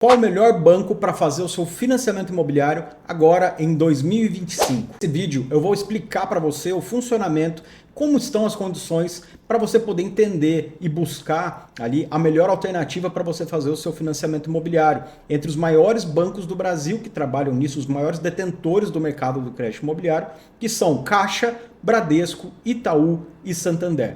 Qual o melhor banco para fazer o seu financiamento imobiliário agora em 2025? Nesse vídeo eu vou explicar para você o funcionamento, como estão as condições para você poder entender e buscar ali a melhor alternativa para você fazer o seu financiamento imobiliário entre os maiores bancos do Brasil que trabalham nisso, os maiores detentores do mercado do crédito imobiliário, que são Caixa, Bradesco, Itaú e Santander.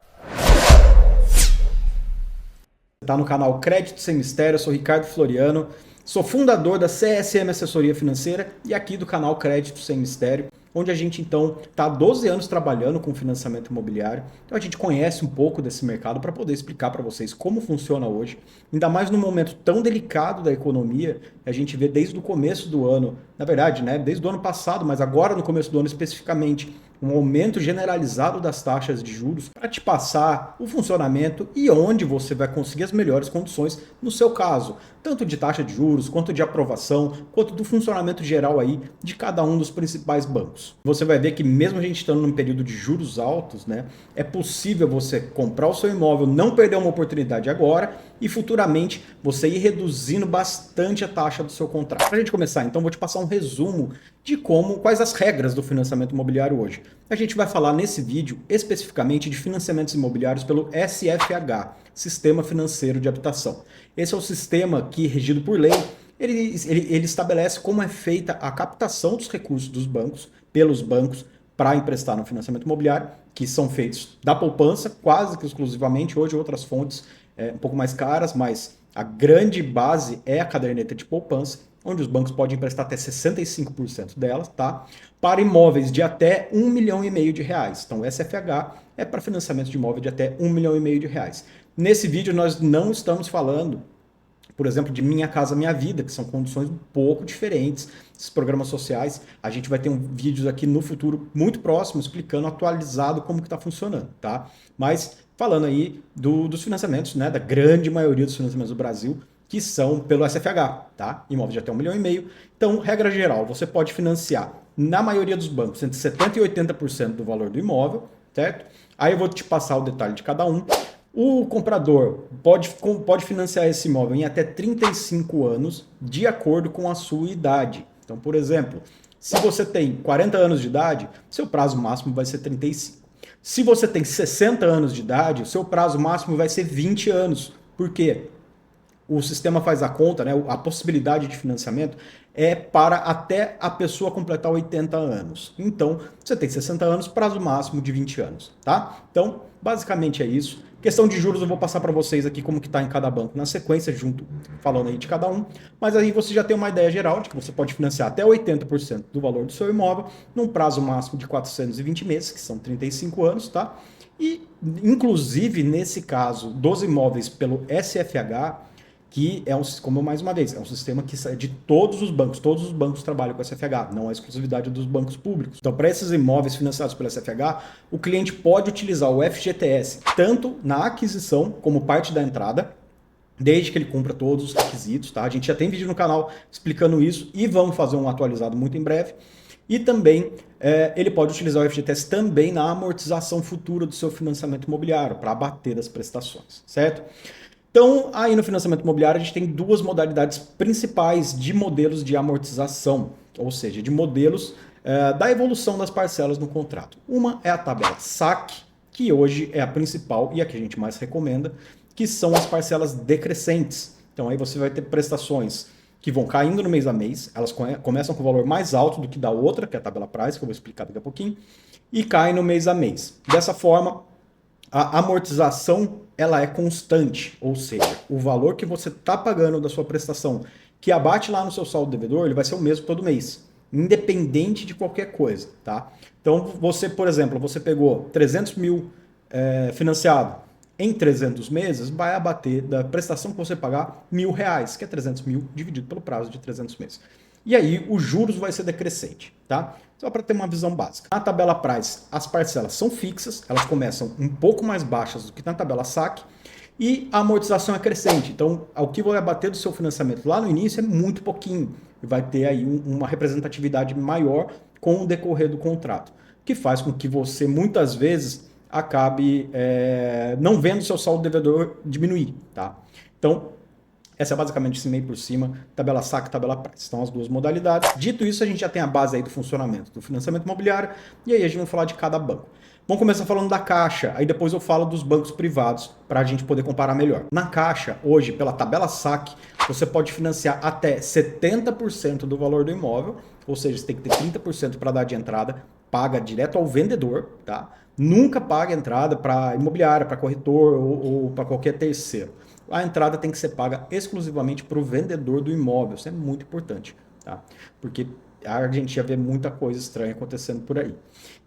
Está no canal Crédito Sem Mistério, eu sou Ricardo Floriano, sou fundador da CSM Assessoria Financeira e aqui do canal Crédito Sem Mistério, onde a gente então está há 12 anos trabalhando com financiamento imobiliário. Então a gente conhece um pouco desse mercado para poder explicar para vocês como funciona hoje, ainda mais num momento tão delicado da economia. A gente vê desde o começo do ano, na verdade, né, desde o ano passado, mas agora no começo do ano especificamente, um aumento generalizado das taxas de juros para te passar o funcionamento e onde você vai conseguir as melhores condições no seu caso, tanto de taxa de juros, quanto de aprovação, quanto do funcionamento geral aí de cada um dos principais bancos. Você vai ver que mesmo a gente estando num período de juros altos, né, é possível você comprar o seu imóvel, não perder uma oportunidade agora e futuramente você ir reduzindo bastante a taxa do seu contrato. Para a gente começar, então, vou te passar um resumo de quais as regras do financiamento imobiliário hoje. A gente vai falar nesse vídeo especificamente de financiamentos imobiliários pelo SFH, Sistema Financeiro de Habitação. Esse é o sistema que, regido por lei, ele estabelece como é feita a captação dos recursos dos bancos, pelos bancos, para emprestar no financiamento imobiliário, que são feitos da poupança, quase que exclusivamente, hoje outras fontes um pouco mais caras, mas a grande base é a caderneta de poupança, onde os bancos podem emprestar até 65% delas, tá? Para imóveis de até R$ 1,5 milhão de reais. Então, o SFH é para financiamento de imóvel de até R$ 1,5 milhão de reais. Nesse vídeo, nós não estamos falando, por exemplo, de Minha Casa Minha Vida, que são condições um pouco diferentes, esses programas sociais. A gente vai ter vídeos aqui no futuro muito próximo, explicando, atualizado, como que está funcionando, tá? Mas falando aí dos financiamentos, né, da grande maioria dos financiamentos do Brasil, que são pelo SFH, tá? Imóveis de até R$ 1,5 milhão. Então, regra geral, você pode financiar, na maioria dos bancos, entre 70% e 80% do valor do imóvel, certo? Aí eu vou te passar o detalhe de cada um. O comprador pode financiar esse imóvel em até 35 anos, de acordo com a sua idade. Então, por exemplo, se você tem 40 anos de idade, seu prazo máximo vai ser 35. Se você tem 60 anos de idade, o seu prazo máximo vai ser 20 anos. Por quê? O sistema faz a conta, né? A possibilidade de financiamento é para até a pessoa completar 80 anos. Então, você tem 60 anos, prazo máximo de 20 anos, tá? Então, basicamente é isso. Questão de juros eu vou passar para vocês aqui como que está em cada banco na sequência, junto falando aí de cada um. Mas aí você já tem uma ideia geral de que você pode financiar até 80% do valor do seu imóvel num prazo máximo de 420 meses, que são 35 anos, tá? E, inclusive, nesse caso dos imóveis pelo SFH, que é como mais uma vez, é um sistema que é de todos os bancos trabalham com SFH, não é exclusividade dos bancos públicos. Então, para esses imóveis financiados pelo SFH, o cliente pode utilizar o FGTS tanto na aquisição como parte da entrada, desde que ele cumpra todos os requisitos, tá? A gente já tem vídeo no canal explicando isso e vamos fazer um atualizado muito em breve. E também ele pode utilizar o FGTS também na amortização futura do seu financiamento imobiliário, para abater das prestações, certo? Então, aí no financiamento imobiliário, a gente tem duas modalidades principais de modelos de amortização, ou seja, de modelos da evolução das parcelas no contrato. Uma é a tabela SAC, que hoje é a principal e a que a gente mais recomenda, que são as parcelas decrescentes. Então, aí você vai ter prestações que vão caindo no mês a mês, elas começam com o valor mais alto do que da outra, que é a tabela Price, que eu vou explicar daqui a pouquinho, e caem no mês a mês. Dessa forma, a amortização ela é constante, ou seja, o valor que você está pagando da sua prestação, que abate lá no seu saldo devedor, ele vai ser o mesmo todo mês, independente de qualquer coisa, tá? Então, você, por exemplo, você pegou 300 mil financiado em 300 meses, vai abater da prestação que você pagar R$ 1.000, que é 300 mil dividido pelo prazo de 300 meses. E aí, os juros vai ser decrescente, tá? Só para ter uma visão básica. Na tabela Price, as parcelas são fixas, elas começam um pouco mais baixas do que na tabela SAC, e a amortização é crescente. Então, o que vai abater do seu financiamento lá no início é muito pouquinho, e vai ter aí uma representatividade maior com o decorrer do contrato, que faz com que você, muitas vezes, acabe não vendo seu saldo devedor diminuir, tá? Então, Essa é basicamente esse meio por cima, tabela saque, tabela price. Então as duas modalidades. Dito isso, a gente já tem a base aí do funcionamento do financiamento imobiliário, e aí a gente vai falar de cada banco. Vamos começar falando da Caixa, aí depois eu falo dos bancos privados para a gente poder comparar melhor. Na Caixa, hoje, pela tabela saque, você pode financiar até 70% do valor do imóvel, ou seja, você tem que ter 30% para dar de entrada, paga direto ao vendedor, tá? Nunca paga entrada para imobiliária, para corretor ou para qualquer terceiro. A entrada tem que ser paga exclusivamente para o vendedor do imóvel, isso é muito importante, tá? Porque a gente já vê muita coisa estranha acontecendo por aí.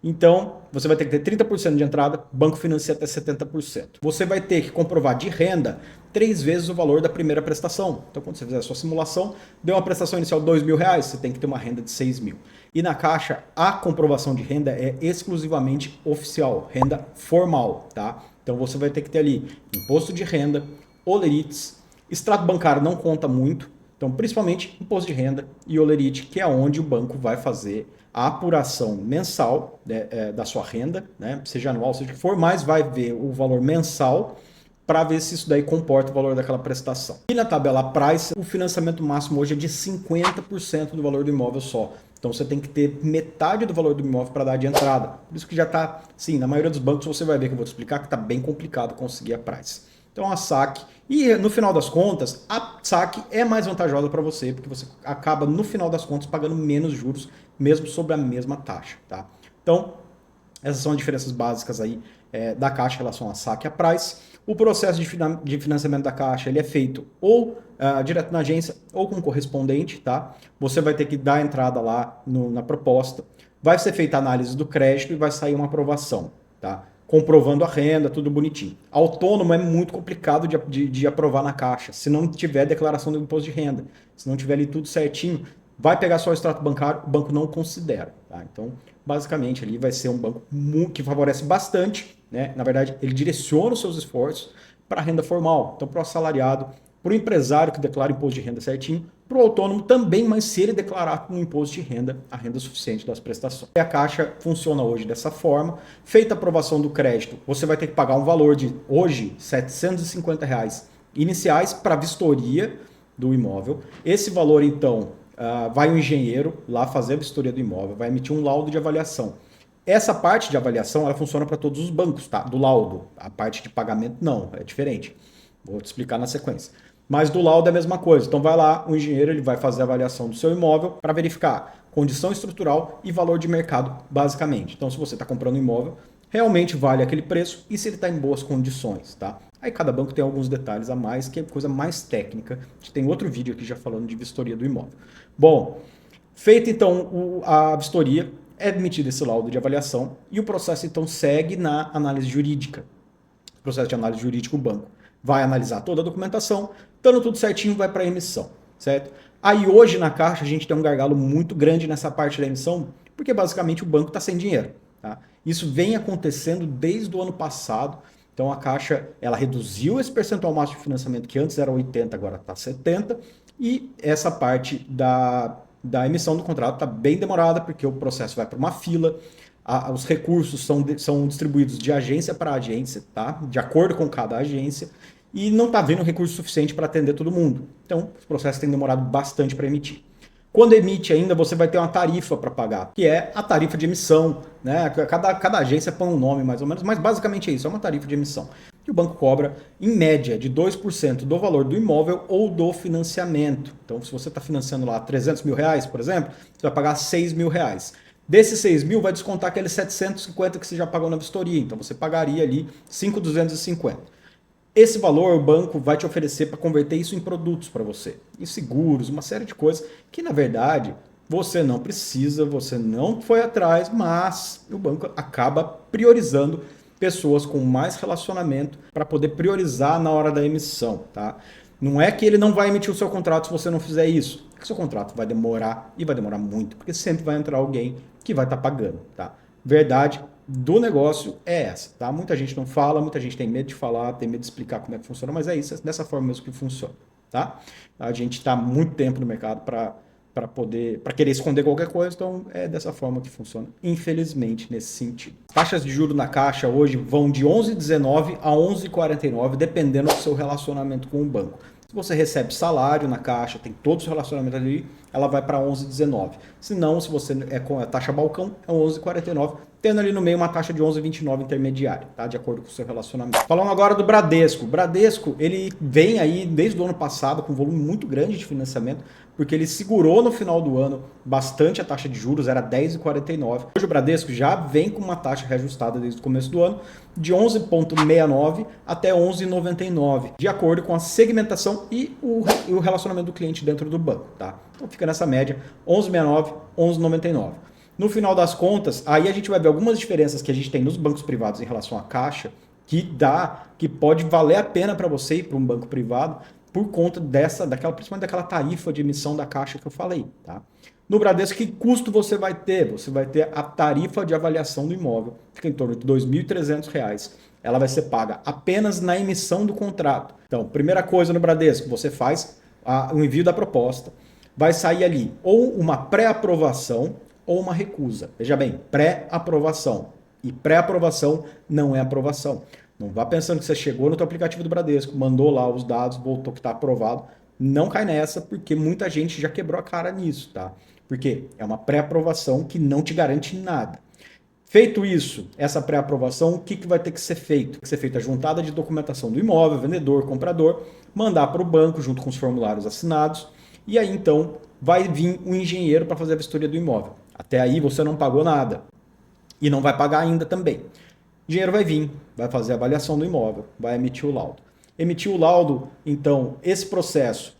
Então, você vai ter que ter 30% de entrada, banco financia até 70%. Você vai ter que comprovar de renda 3 vezes o valor da primeira prestação. Então, quando você fizer a sua simulação, deu uma prestação inicial de R$2.000, você tem que ter uma renda de 6.000. E na Caixa, a comprovação de renda é exclusivamente oficial, renda formal, tá? Então, você vai ter que ter ali imposto de renda, olerites, extrato bancário não conta muito, então principalmente imposto de renda e olerite, que é onde o banco vai fazer a apuração mensal, né, da sua renda, né, seja anual, seja o que for, mas vai ver o valor mensal para ver se isso daí comporta o valor daquela prestação. E na tabela price, o financiamento máximo hoje é de 50% do valor do imóvel só. Então você tem que ter metade do valor do imóvel para dar de entrada. Por isso que já está, sim, na maioria dos bancos você vai ver que eu vou te explicar que está bem complicado conseguir a price. Então a saque, e no final das contas, a saque é mais vantajosa para você, porque você acaba no final das contas pagando menos juros, mesmo sobre a mesma taxa, tá? Então, essas são as diferenças básicas aí da Caixa em relação a saque e a price. O processo de financiamento da Caixa ele é feito ou direto na agência ou com correspondente, tá? Você vai ter que dar a entrada lá na proposta, vai ser feita a análise do crédito e vai sair uma aprovação, tá? Comprovando a renda, tudo bonitinho. Autônomo é muito complicado de aprovar na Caixa, se não tiver declaração do imposto de renda, se não tiver ali tudo certinho, vai pegar só o extrato bancário, o banco não considera. Tá? Então, basicamente, ali vai ser um banco que favorece bastante, né? Na verdade, ele direciona os seus esforços para a renda formal. Então, para o assalariado, para o empresário que declara imposto de renda certinho, para o autônomo também, mas se ele declarar com um imposto de renda, a renda suficiente das prestações. E a Caixa funciona hoje dessa forma. Feita a aprovação do crédito, você vai ter que pagar um valor de, hoje, R$750 iniciais para a vistoria do imóvel. Esse valor, então, vai o engenheiro lá fazer a vistoria do imóvel, vai emitir um laudo de avaliação. Essa parte de avaliação, ela funciona para todos os bancos, tá? Do laudo. A parte de pagamento, não, é diferente. Vou te explicar na sequência. Mas do laudo é a mesma coisa. Então vai lá, o engenheiro ele vai fazer a avaliação do seu imóvel para verificar condição estrutural e valor de mercado, basicamente. Então se você está comprando um imóvel, realmente vale aquele preço e se ele está em boas condições, tá? Aí cada banco tem alguns detalhes a mais, que é coisa mais técnica. A gente tem outro vídeo aqui já falando de vistoria do imóvel. Bom, feita então a vistoria, é emitido esse laudo de avaliação e o processo então segue na análise jurídica. Processo de análise jurídica, o banco vai analisar toda a documentação, dando tudo certinho, vai para a emissão, certo? Aí hoje na Caixa a gente tem um gargalo muito grande nessa parte da emissão, porque basicamente o banco está sem dinheiro, tá? Isso vem acontecendo desde o ano passado, então a Caixa ela reduziu esse percentual máximo de financiamento, que antes era 80, agora está 70, e essa parte da emissão do contrato está bem demorada, porque o processo vai para uma fila, os recursos são distribuídos de agência para agência, tá? De acordo com cada agência, e não está vindo recurso suficiente para atender todo mundo. Então, os processos têm demorado bastante para emitir. Quando emite ainda, você vai ter uma tarifa para pagar, que é a tarifa de emissão, né? Cada agência põe um nome mais ou menos, mas basicamente é isso, é uma tarifa de emissão. Que o banco cobra, em média, de 2% do valor do imóvel ou do financiamento. Então, se você está financiando lá R$300.000, por exemplo, você vai pagar R$6.000. Desses 6.000 vai descontar aqueles 750 que você já pagou na vistoria. Então você pagaria ali 5.250. Esse valor o banco vai te oferecer para converter isso em produtos para você. Em seguros, uma série de coisas que na verdade você não precisa, você não foi atrás, mas o banco acaba priorizando pessoas com mais relacionamento para poder priorizar na hora da emissão, tá? Não é que ele não vai emitir o seu contrato se você não fizer isso. O seu contrato vai demorar e vai demorar muito, porque sempre vai entrar alguém que vai estar pagando, tá? Verdade do negócio é essa, tá? Muita gente não fala, muita gente tem medo de falar, tem medo de explicar como é que funciona, mas é isso, é dessa forma mesmo que funciona, tá? A gente está muito tempo no mercado para querer esconder qualquer coisa, então é dessa forma que funciona, infelizmente, nesse sentido. Taxas de juros na Caixa hoje vão de 11,19 a 11,49, dependendo do seu relacionamento com o banco. Se você recebe salário na Caixa, tem todos os relacionamentos ali, ela vai para 11,19. Se não, se você é com a taxa balcão, é 11,49, tendo ali no meio uma taxa de 11,29 intermediária, tá? De acordo com o seu relacionamento. Falando agora do Bradesco. O Bradesco, ele vem aí desde o ano passado com um volume muito grande de financiamento, porque ele segurou no final do ano bastante a taxa de juros, era 10,49. Hoje o Bradesco já vem com uma taxa reajustada desde o começo do ano, de 11,69 até 11,99, de acordo com a segmentação e o relacionamento do cliente dentro do banco, tá? Então fica nessa média, 11,69, 11,99. No final das contas, aí a gente vai ver algumas diferenças que a gente tem nos bancos privados em relação à Caixa, que pode valer a pena para você ir para um banco privado, por conta principalmente daquela tarifa de emissão da Caixa que eu falei, tá? No Bradesco, que custo você vai ter? Você vai ter a tarifa de avaliação do imóvel, fica em torno de R$ 2.300. Ela vai ser paga apenas na emissão do contrato. Então, primeira coisa no Bradesco, você faz o envio da proposta. Vai sair ali ou uma pré-aprovação ou uma recusa. Veja bem, pré-aprovação. E pré-aprovação não é aprovação. Não vá pensando que você chegou no teu aplicativo do Bradesco, mandou lá os dados, voltou que está aprovado. Não cai nessa, porque muita gente já quebrou a cara nisso, tá? Porque é uma pré-aprovação que não te garante nada. Feito isso, essa pré-aprovação, o que vai ter que ser feito? Tem que ser feita a juntada de documentação do imóvel, vendedor, comprador, mandar para o banco junto com os formulários assinados, e aí então vai vir um engenheiro para fazer a vistoria do imóvel. Até aí você não pagou nada e não vai pagar ainda também. O engenheiro vai vir, vai fazer a avaliação do imóvel, vai emitir o laudo. Emitir o laudo, então, esse processo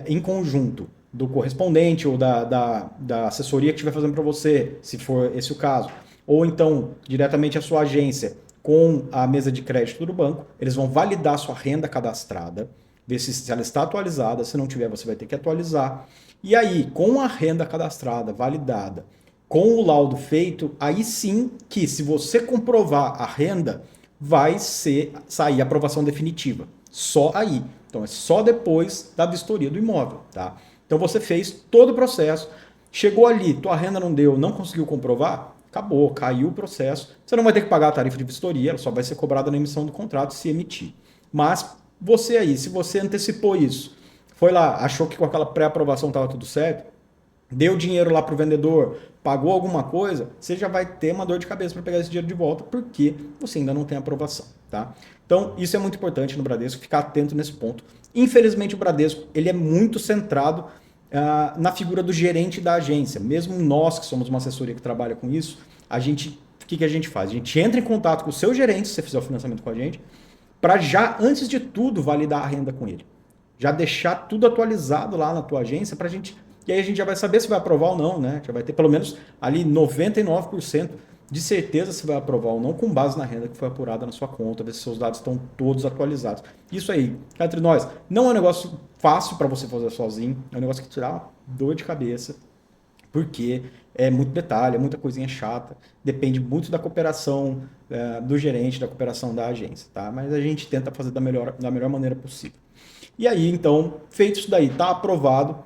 em conjunto do correspondente ou da assessoria que estiver fazendo para você, se for esse o caso, ou então diretamente a sua agência com a mesa de crédito do banco, eles vão validar a sua renda cadastrada, ver se ela está atualizada, se não tiver você vai ter que atualizar. E aí, com a renda cadastrada, validada, com o laudo feito, aí sim que se você comprovar a renda, vai sair a aprovação definitiva. Só aí. Então é só depois da vistoria do imóvel, tá? Então você fez todo o processo, chegou ali, tua renda não deu, não conseguiu comprovar, acabou, caiu o processo. Você não vai ter que pagar a tarifa de vistoria, ela só vai ser cobrada na emissão do contrato se emitir. Mas você aí, se você antecipou isso, foi lá, achou que com aquela pré-aprovação estava tudo certo, deu dinheiro lá para o vendedor, pagou alguma coisa, você já vai ter uma dor de cabeça para pegar esse dinheiro de volta, porque você ainda não tem aprovação, tá? Então, isso é muito importante no Bradesco, ficar atento nesse ponto. Infelizmente, o Bradesco ele é muito centrado na figura do gerente da agência. Mesmo nós, que somos uma assessoria que trabalha com isso, o que a gente faz? A gente entra em contato com o seu gerente, se você fizer o financiamento com a gente, para já, antes de tudo, validar a renda com ele. Já deixar tudo atualizado lá na tua agência para a gente. E aí a gente já vai saber se vai aprovar ou não, né? Já vai ter pelo menos ali 99% de certeza se vai aprovar ou não, com base na renda que foi apurada na sua conta, ver se seus dados estão todos atualizados. Isso aí, cá entre nós, não é um negócio fácil para você fazer sozinho, é um negócio que te dá uma dor de cabeça, porque é muito detalhe, é muita coisinha chata, depende muito da cooperação do gerente, da cooperação da agência, tá? Mas a gente tenta fazer da melhor maneira possível. E aí, então, feito isso daí, está aprovado,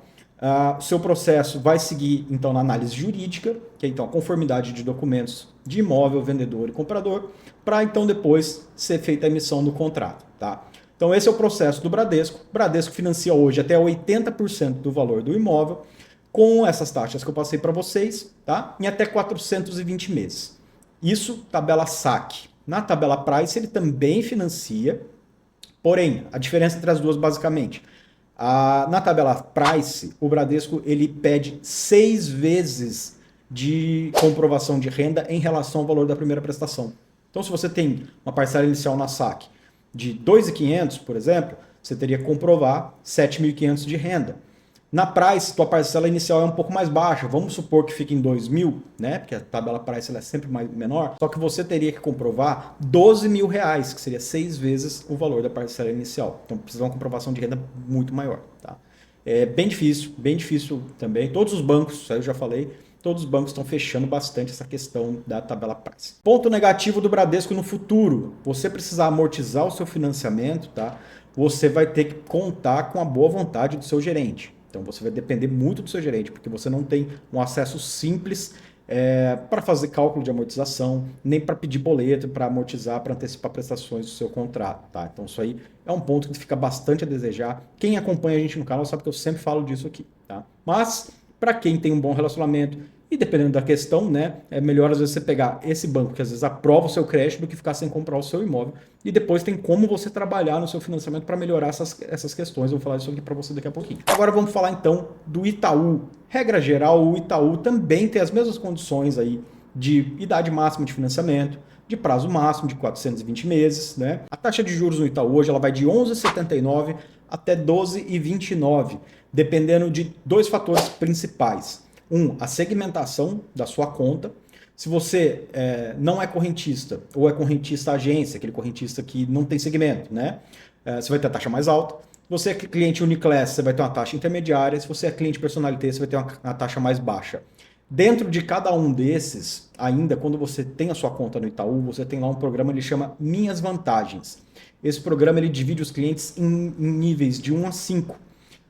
o seu processo vai seguir, então, na análise jurídica, que é, então, a conformidade de documentos de imóvel, vendedor e comprador, para, então, depois ser feita a emissão do contrato, tá? Então, esse é o processo do Bradesco. O Bradesco financia hoje até 80% do valor do imóvel, com essas taxas que eu passei para vocês, tá? Em até 420 meses. Isso, tabela saque. Na tabela price, ele também financia, porém, a diferença entre as duas, basicamente, na tabela price, o Bradesco ele pede 6 vezes de comprovação de renda em relação ao valor da primeira prestação. Então, se você tem uma parcela inicial na saque de 2.500, por exemplo, você teria que comprovar 7.500 de renda. Na price, tua parcela inicial é um pouco mais baixa, vamos supor que fique em 2.000, né? Porque a tabela price ela é sempre menor, só que você teria que comprovar R$ 12.000, que seria 6 vezes o valor da parcela inicial. Então precisa de uma comprovação de renda muito maior, tá? É bem difícil também. Todos os bancos, isso aí eu já falei, todos os bancos estão fechando bastante essa questão da tabela price. Ponto negativo do Bradesco no futuro, você precisar amortizar o seu financiamento, tá? Você vai ter que contar com a boa vontade do seu gerente. Então você vai depender muito do seu gerente, porque você não tem um acesso simples para fazer cálculo de amortização, nem para pedir boleto, para amortizar, para antecipar prestações do seu contrato, tá? Então isso aí é um ponto que fica bastante a desejar. Quem acompanha a gente no canal sabe que eu sempre falo disso aqui, tá? Mas para quem tem um bom relacionamento e dependendo da questão, né, é melhor às vezes você pegar esse banco que às vezes aprova o seu crédito do que ficar sem comprar o seu imóvel. E depois tem como você trabalhar no seu financiamento para melhorar essas questões. Eu vou falar isso aqui para você daqui a pouquinho. Agora vamos falar então do Itaú. Regra geral, o Itaú também tem as mesmas condições aí de idade máxima de financiamento, de prazo máximo de 420 meses, né? A taxa de juros no Itaú hoje ela vai de 11,79 até 12,29, dependendo de dois fatores principais. A segmentação da sua conta. Se você não é correntista ou é correntista agência, aquele correntista que não tem segmento, né? Você vai ter a taxa mais alta. Se você é cliente Uniclass, você vai ter uma taxa intermediária. Se você é cliente Personalité, você vai ter uma taxa mais baixa. Dentro de cada um desses, ainda quando você tem a sua conta no Itaú, você tem lá um programa que ele chama Minhas Vantagens. Esse programa ele divide os clientes em níveis de 1 a 5.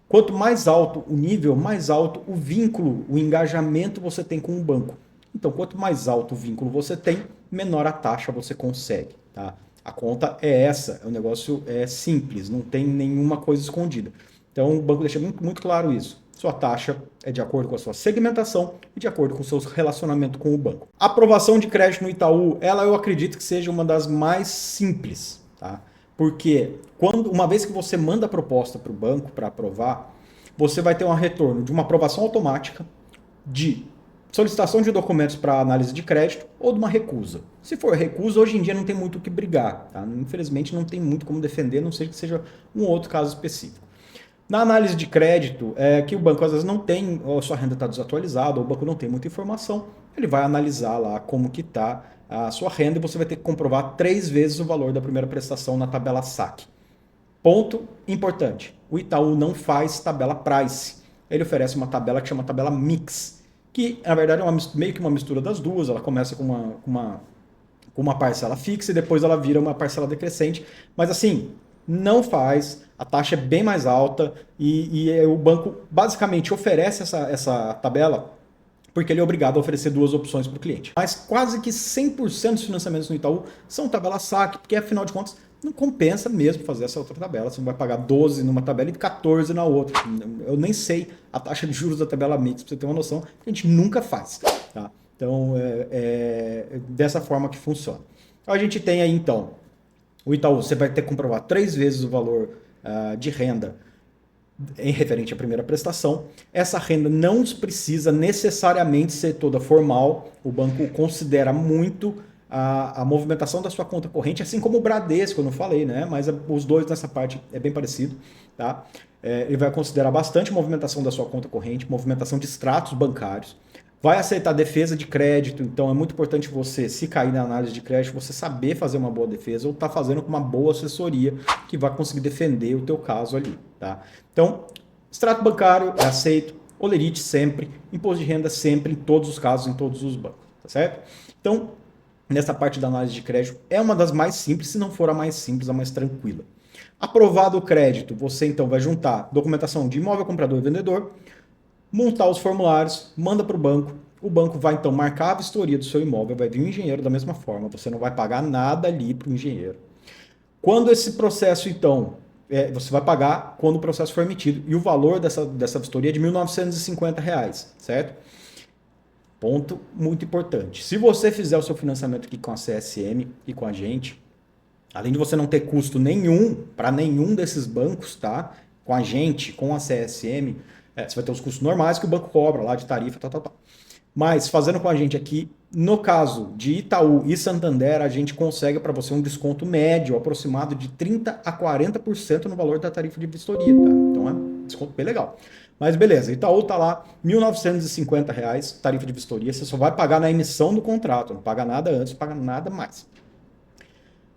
Quanto mais alto o nível, mais alto o vínculo, o engajamento você tem com o banco. Então, quanto mais alto o vínculo você tem, menor a taxa você consegue. Tá? A conta é essa, o negócio é simples, não tem nenhuma coisa escondida. Então, o banco deixa muito, muito claro isso. Sua taxa é de acordo com a sua segmentação e de acordo com o seu relacionamento com o banco. A aprovação de crédito no Itaú, eu acredito que seja uma das mais simples, tá? Porque uma vez que você manda a proposta para o banco para aprovar, você vai ter um retorno de uma aprovação automática, de solicitação de documentos para análise de crédito ou de uma recusa. Se for recusa, hoje em dia não tem muito o que brigar. Tá? Infelizmente não tem muito como defender, a não ser que seja um outro caso específico. Na análise de crédito, que o banco às vezes não tem, ou a sua renda está desatualizada, ou o banco não tem muita informação, ele vai analisar lá como que está a sua renda e você vai ter que comprovar 3 vezes o valor da primeira prestação na tabela saque. Ponto importante, o Itaú não faz tabela price, ele oferece uma tabela que chama tabela mix, que na verdade é meio que uma mistura das duas, ela começa com uma parcela fixa e depois ela vira uma parcela decrescente, mas assim, não faz, a taxa é bem mais alta e o banco basicamente oferece essa tabela porque ele é obrigado a oferecer 2 opções para o cliente. Mas quase que 100% dos financiamentos no Itaú são tabela saque, porque afinal de contas não compensa mesmo fazer essa outra tabela. Você vai pagar 12 numa tabela e 14 na outra. Eu nem sei a taxa de juros da tabela mix, para você ter uma noção, que a gente nunca faz. Tá? Então é dessa forma que funciona. A gente tem aí então, o Itaú, você vai ter que comprovar 3 vezes o valor de renda em referente à primeira prestação. Essa renda não precisa necessariamente ser toda formal, o banco considera muito a movimentação da sua conta corrente, assim como o Bradesco, eu não falei, né? Mas os dois nessa parte é bem parecido, tá? Ele vai considerar bastante movimentação da sua conta corrente, movimentação de extratos bancários, vai aceitar defesa de crédito, então é muito importante você, se cair na análise de crédito, você saber fazer uma boa defesa ou estar fazendo com uma boa assessoria que vai conseguir defender o teu caso ali, tá? Então, extrato bancário é aceito, olerite sempre, imposto de renda sempre, em todos os casos, em todos os bancos, tá certo? Então, nessa parte da análise de crédito, é uma das mais simples, se não for a mais simples, a mais tranquila. Aprovado o crédito, você então vai juntar documentação de imóvel comprador e vendedor, montar os formulários, manda para o banco vai então marcar a vistoria do seu imóvel, vai vir um engenheiro da mesma forma, você não vai pagar nada ali para o engenheiro. Quando esse processo então, você vai pagar quando o processo for emitido, e o valor dessa vistoria é de R$ 1.950, certo? Ponto muito importante. Se você fizer o seu financiamento aqui com a CSM e com a gente, além de você não ter custo nenhum para nenhum desses bancos, tá? Com a gente, com a CSM, você vai ter os custos normais que o banco cobra lá de tarifa, tal. Mas fazendo com a gente aqui, no caso de Itaú e Santander, a gente consegue para você um desconto médio aproximado de 30% a 40% no valor da tarifa de vistoria, tá? Então é um desconto bem legal. Mas beleza, Itaú tá lá, R$ 1.950, tarifa de vistoria, você só vai pagar na emissão do contrato, não paga nada antes, não paga nada mais.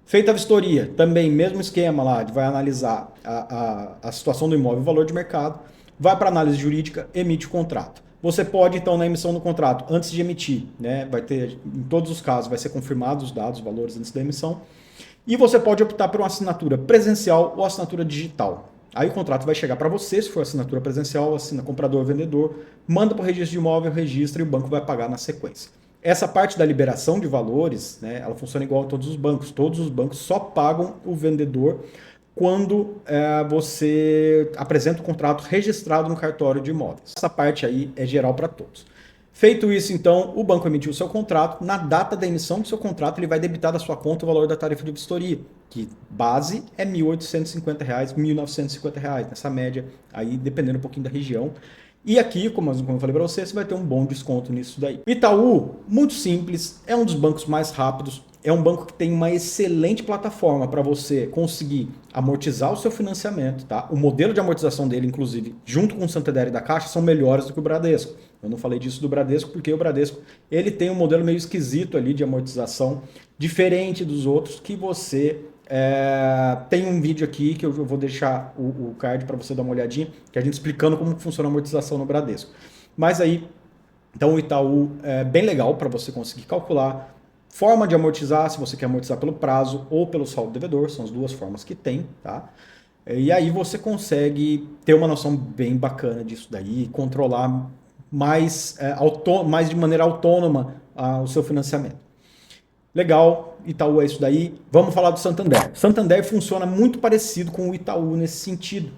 Feita a vistoria, também mesmo esquema lá, vai analisar a situação do imóvel, o valor de mercado, vai para análise jurídica, emite o contrato. Você pode, então, na emissão do contrato, antes de emitir, né, vai ter, em todos os casos, vai ser confirmado os dados, os valores antes da emissão, e você pode optar por uma assinatura presencial ou assinatura digital. Aí o contrato vai chegar para você, se for assinatura presencial, assina comprador, vendedor, manda para o registro de imóvel, registra e o banco vai pagar na sequência. Essa parte da liberação de valores, né, ela funciona igual a todos os bancos. Todos os bancos só pagam o vendedor quando você apresenta o contrato registrado no cartório de imóveis. Essa parte aí é geral para todos. Feito isso, então, o banco emitiu o seu contrato. Na data da emissão do seu contrato, ele vai debitar da sua conta o valor da tarifa de vistoria, que base é R$ 1.850, R$ 1.950, nessa média, aí dependendo um pouquinho da região. E aqui, como eu falei para você vai ter um bom desconto nisso daí. Itaú, muito simples, é um dos bancos mais rápidos, é um banco que tem uma excelente plataforma para você conseguir amortizar o seu financiamento, tá? O modelo de amortização dele, inclusive, junto com o Santander e da Caixa, são melhores do que o Bradesco. Eu não falei disso do Bradesco porque o Bradesco ele tem um modelo meio esquisito ali de amortização, diferente dos outros, que você tem um vídeo aqui que eu vou deixar o card para você dar uma olhadinha, que a gente explicando como funciona a amortização no Bradesco. Mas aí, então o Itaú é bem legal para você conseguir calcular forma de amortizar, se você quer amortizar pelo prazo ou pelo saldo devedor, são as duas formas que tem, tá? E aí você consegue ter uma noção bem bacana disso daí, controlar mais de maneira autônoma o seu financiamento. Legal, Itaú é isso daí. Vamos falar do Santander. Santander funciona muito parecido com o Itaú nesse sentido.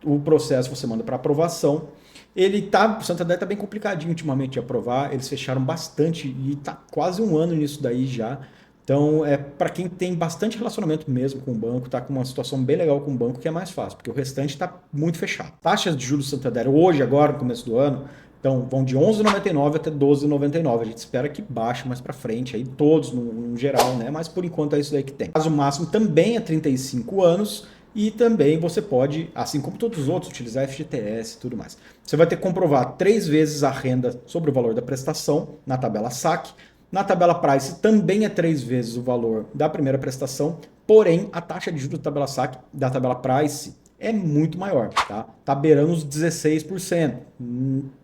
O processo você manda para aprovação. O Santander está bem complicadinho ultimamente de aprovar. Eles fecharam bastante e está quase um ano nisso daí já. Então, para quem tem bastante relacionamento mesmo com o banco, está com uma situação bem legal com o banco, que é mais fácil, porque o restante está muito fechado. Taxas de juros do Santander hoje, agora, no começo do ano, então vão de 11,99 até 12,99. A gente espera que baixe mais para frente, aí todos no geral, né? Mas por enquanto é isso daí que tem. O prazo máximo também é 35 anos e também você pode, assim como todos os outros, utilizar FGTS e tudo mais. Você vai ter que comprovar 3 vezes a renda sobre o valor da prestação na tabela SAC. Na tabela Price também é 3 vezes o valor da primeira prestação, porém a taxa de juros da tabela SAC, da tabela Price, é muito maior, tá? Tá beirando os 16%,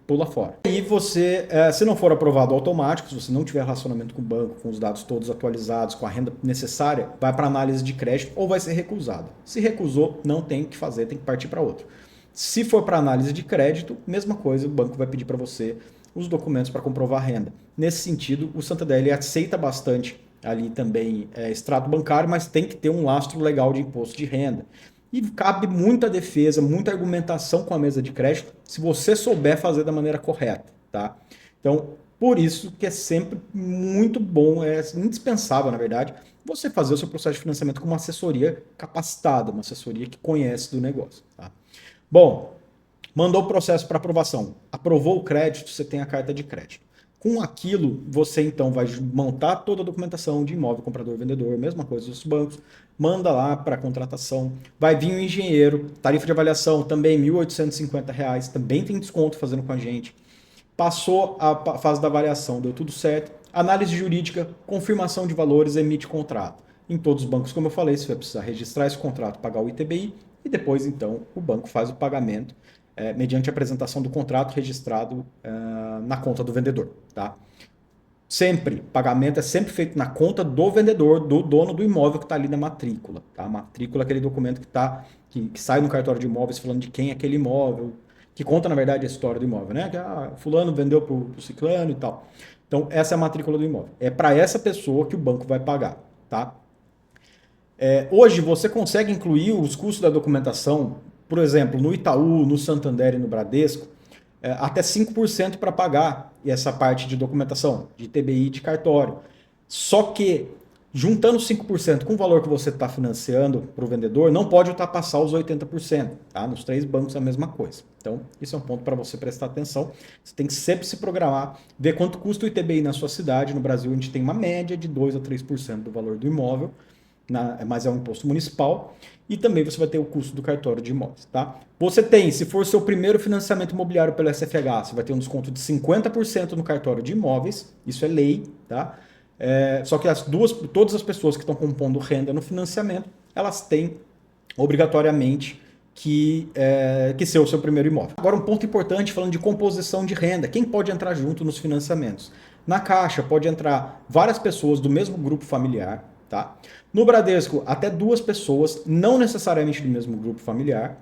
pula fora. E você, se não for aprovado automático, se você não tiver relacionamento com o banco, com os dados todos atualizados, com a renda necessária, vai para análise de crédito ou vai ser recusado. Se recusou, não tem o que fazer, tem que partir para outro. Se for para análise de crédito, mesma coisa, o banco vai pedir para você os documentos para comprovar a renda. Nesse sentido, o Santander ele aceita bastante ali também extrato bancário, mas tem que ter um lastro legal de imposto de renda. E cabe muita defesa, muita argumentação com a mesa de crédito, se você souber fazer da maneira correta, tá? Então, por isso que é sempre muito bom, é indispensável, na verdade, você fazer o seu processo de financiamento com uma assessoria capacitada, uma assessoria que conhece do negócio, tá? Bom, mandou o processo para aprovação. Aprovou o crédito, você tem a carta de crédito. Com aquilo, você então vai montar toda a documentação de imóvel, comprador, vendedor, mesma coisa dos bancos, manda lá para a contratação, vai vir um engenheiro, tarifa de avaliação também R$ 1.850, também tem desconto fazendo com a gente. Passou a fase da avaliação, deu tudo certo. Análise jurídica, confirmação de valores, emite contrato. Em todos os bancos, como eu falei, você vai precisar registrar esse contrato, pagar o ITBI e depois então o banco faz o pagamento mediante a apresentação do contrato registrado na conta do vendedor, tá? Sempre, pagamento é sempre feito na conta do vendedor, do dono do imóvel que está ali na matrícula, tá? A matrícula é aquele documento que sai no cartório de imóveis falando de quem é aquele imóvel, que conta, na verdade, a história do imóvel, né? Que fulano vendeu para o ciclano e tal. Então, essa é a matrícula do imóvel. É para essa pessoa que o banco vai pagar, tá? Hoje, você consegue incluir os custos da documentação, por exemplo, no Itaú, no Santander e no Bradesco, até 5% para pagar essa parte de documentação, de TBI de cartório. Só que, juntando 5% com o valor que você está financiando para o vendedor, não pode ultrapassar os 80%. Tá? Nos 3 bancos é a mesma coisa. Então, isso é um ponto para você prestar atenção. Você tem que sempre se programar, ver quanto custa o ITBI na sua cidade. No Brasil, a gente tem uma média de 2% a 3% do valor do imóvel, mas é um imposto municipal, e também você vai ter o custo do cartório de imóveis, tá? Você tem, se for seu primeiro financiamento imobiliário pelo SFH, você vai ter um desconto de 50% no cartório de imóveis, isso é lei, tá? Só que todas as pessoas que estão compondo renda no financiamento, elas têm obrigatoriamente que ser o seu primeiro imóvel. Agora um ponto importante falando de composição de renda, quem pode entrar junto nos financiamentos? Na Caixa pode entrar várias pessoas do mesmo grupo familiar, tá? No Bradesco, até 2 pessoas, não necessariamente do mesmo grupo familiar.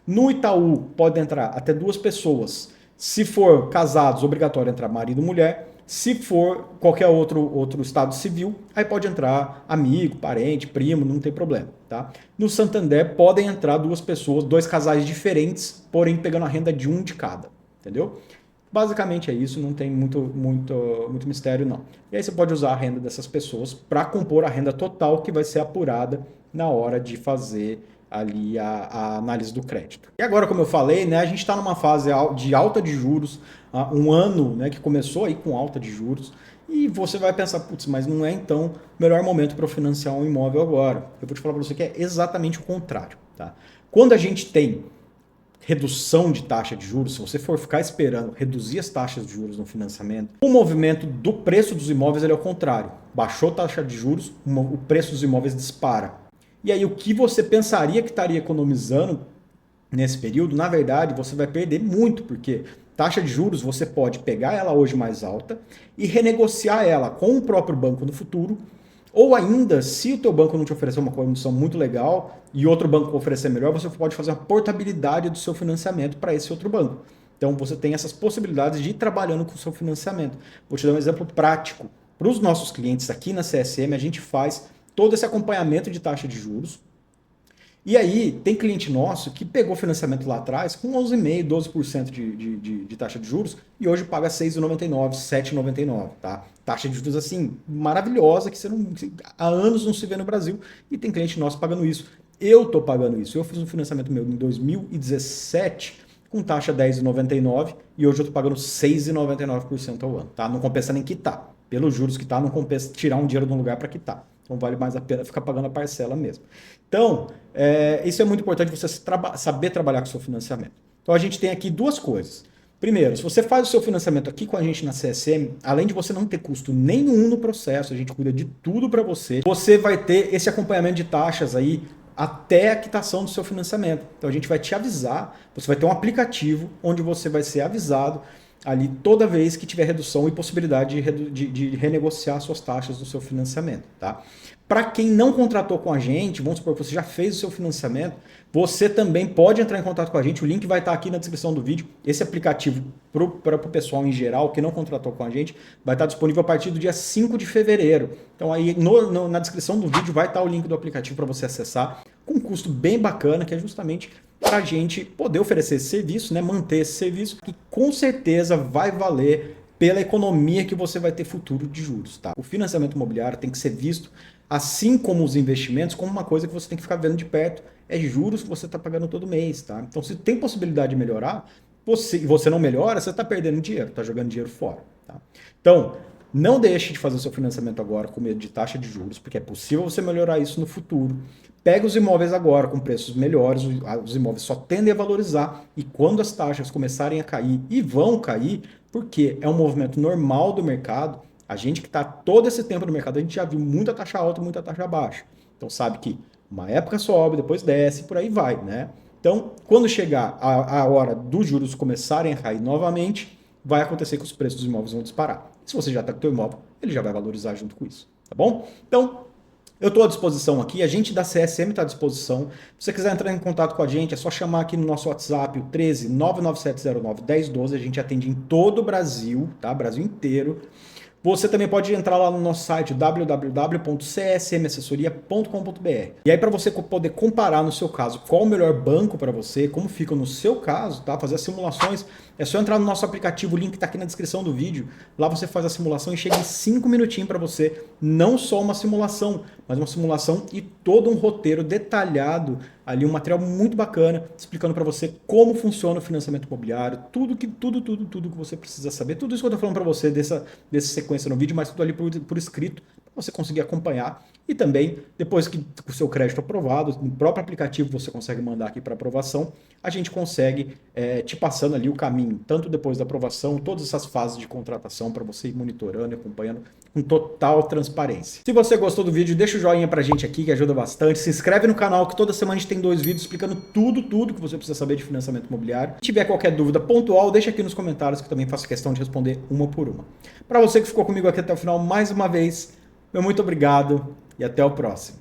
No Itaú, pode entrar até 2 pessoas. Se for casados, obrigatório entrar marido e mulher. Se for qualquer outro estado civil, aí pode entrar amigo, parente, primo, não tem problema, tá? No Santander podem entrar 2 pessoas, 2 casais diferentes, porém pegando a renda de um de cada, entendeu? Basicamente é isso, não tem muito mistério não. E aí você pode usar a renda dessas pessoas para compor a renda total que vai ser apurada na hora de fazer ali a análise do crédito. E agora, como eu falei, né, a gente está numa fase de alta de juros, um ano, né, que começou aí com alta de juros, e você vai pensar, putz, mas não é então o melhor momento para eu financiar um imóvel agora. Eu vou te falar para você que é exatamente o contrário. Tá? Quando a gente tem redução de taxa de juros, se você for ficar esperando reduzir as taxas de juros no financiamento, o movimento do preço dos imóveis ele é o contrário. Baixou a taxa de juros, o preço dos imóveis dispara. E aí o que você pensaria que estaria economizando nesse período, na verdade, você vai perder muito, porque taxa de juros você pode pegar ela hoje mais alta e renegociar ela com o próprio banco no futuro, ou ainda, se o teu banco não te oferecer uma condição muito legal e outro banco oferecer melhor, você pode fazer uma portabilidade do seu financiamento para esse outro banco. Então você tem essas possibilidades de ir trabalhando com o seu financiamento. Vou te dar um exemplo prático. Para os nossos clientes aqui na CSM, a gente faz todo esse acompanhamento de taxa de juros. E aí, tem cliente nosso que pegou financiamento lá atrás com 11,5%, 12% de taxa de juros e hoje paga 6,99%, 7,99%, tá? Taxa de juros, assim, maravilhosa, que há anos não se vê no Brasil e tem cliente nosso pagando isso. Eu tô pagando isso. Eu fiz um financiamento meu em 2017 com taxa 10,99% e hoje eu tô pagando 6,99% ao ano, tá? Não compensa nem quitar. Pelos juros que tá, não compensa tirar um dinheiro de um lugar para quitar. Então vale mais a pena ficar pagando a parcela mesmo. Então, isso é muito importante você saber trabalhar com o seu financiamento. Então a gente tem aqui 2 coisas. Primeiro, se você faz o seu financiamento aqui com a gente na CSM, além de você não ter custo nenhum no processo, a gente cuida de tudo para você, você vai ter esse acompanhamento de taxas aí até a quitação do seu financiamento. Então a gente vai te avisar, você vai ter um aplicativo onde você vai ser avisado ali toda vez que tiver redução e possibilidade de renegociar suas taxas do seu financiamento, tá? Para quem não contratou com a gente, vamos supor que você já fez o seu financiamento, você também pode entrar em contato com a gente, o link vai estar aqui na descrição do vídeo. Esse aplicativo para o pessoal em geral que não contratou com a gente vai estar disponível a partir do dia 5 de fevereiro. Então aí na descrição do vídeo vai estar o link do aplicativo para você acessar, com um custo bem bacana, que é justamente para a gente poder oferecer esse serviço, né, manter esse serviço, que com certeza vai valer pela economia que você vai ter futuro de juros. Tá? O financiamento imobiliário tem que ser visto, assim como os investimentos, como uma coisa que você tem que ficar vendo de perto. É juros que você está pagando todo mês. Tá? Então, se tem possibilidade de melhorar, você não melhora, você está perdendo dinheiro, está jogando dinheiro fora. Tá? Então, não deixe de fazer o seu financiamento agora com medo de taxa de juros, porque é possível você melhorar isso no futuro. Pega os imóveis agora com preços melhores, os imóveis só tendem a valorizar e quando as taxas começarem a cair, e vão cair, porque é um movimento normal do mercado, a gente que está todo esse tempo no mercado, a gente já viu muita taxa alta e muita taxa baixa. Então sabe que uma época sobe, depois desce, por aí vai, né? Então, quando chegar a hora dos juros começarem a cair novamente, vai acontecer que os preços dos imóveis vão disparar. Se você já está com o seu imóvel, ele já vai valorizar junto com isso, tá bom? Então, eu estou à disposição aqui, a gente da CSM está à disposição. Se você quiser entrar em contato com a gente, é só chamar aqui no nosso WhatsApp, o 13 99709 1012. A gente atende em todo o Brasil, tá? Brasil inteiro. Você também pode entrar lá no nosso site www.csmassessoria.com.br. E aí para você poder comparar no seu caso qual o melhor banco para você, como fica no seu caso, tá? Fazer as simulações, é só entrar no nosso aplicativo, o link está aqui na descrição do vídeo. Lá você faz a simulação e chega em 5 minutinhos para você, não só uma simulação, mas uma simulação e todo um roteiro detalhado ali, um material muito bacana, explicando para você como funciona o financiamento imobiliário, tudo que você precisa saber, tudo isso que eu estou falando para você dessa sequência no vídeo, mas tudo ali por escrito, para você conseguir acompanhar. E também, depois que o seu crédito aprovado, no próprio aplicativo você consegue mandar aqui para aprovação, a gente consegue te passando ali o caminho, tanto depois da aprovação, todas essas fases de contratação para você ir monitorando e acompanhando com total transparência. Se você gostou do vídeo, deixa o joinha pra gente aqui, que ajuda bastante. Se inscreve no canal, que toda semana a gente tem 2 vídeos explicando tudo que você precisa saber de financiamento imobiliário. Se tiver qualquer dúvida pontual, deixa aqui nos comentários, que eu também faço questão de responder uma por uma. Para você que ficou comigo aqui até o final, mais uma vez, meu muito obrigado e até o próximo.